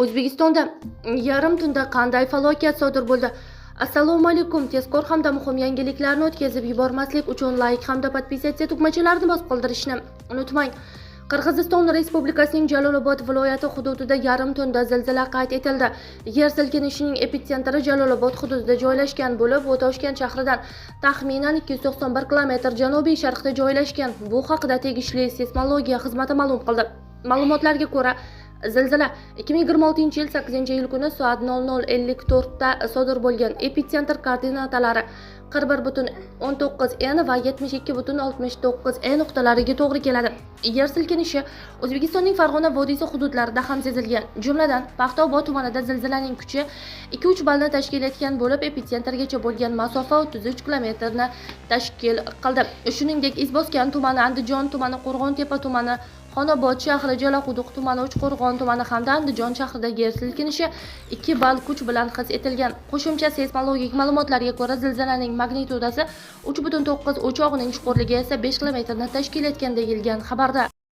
O'zbekistonda yarim tunda qanday falokat sodir bo'ldi? Assalomu alaykum. Tezkor hamda muhim yangiliklarni o'tkazib yubormaslik uchun like hamda podpisatsiya tugmachalarini bosib qoldirishni unutmang. Qirg'iziston Respublikasining Jalolobod viloyati hududida yarim tunda zilzila qayd etildi. Yer silkinishining epitsentri Jalolobod hududida joylashgan bo'lib, u Toshkent shahridan taxminan 291 km janubiy sharqda joylashgan. Bu haqida tegishli seysmologiya xizmati ma'lum qildi. Ma'lumotlarga ko'ra, zilzila 2026-yil 8-iyul kuni soat 00:54 da sodir bo'lgan. Epitsentr koordinatalari 41.19 n va 72.69 n nuqtalariga to'g'ri keladi. Yer silkinishi O'zbekistonning Farg'ona vodiysi hududlarida ham sezilgan. Jumladan, Paxtaobod tumanida zilzilaning kuchi 2-3 ballni tashkil etgan bo'lib, epitsentrgacha bo'lgan masofa 33 kilometrni tashkil qildi. Shuningdek, Izboskan tumani, Andijon tumani, Qo'rg'ontepa tumani, Xonobod shahri, Jalaquduq tumani, Uchqo'rg'on tumani hamda Andijon shahridagi yer silkinishi 2 ball kuch bilan his etilgan. Qo'shimcha seysmologik ma'lumotlarga ko'ra, zilzilaning magnitudasi 3.9, o'chog'ining chuqurligi esa 5 kilometrni tashkil etgan deyilgan xabarda.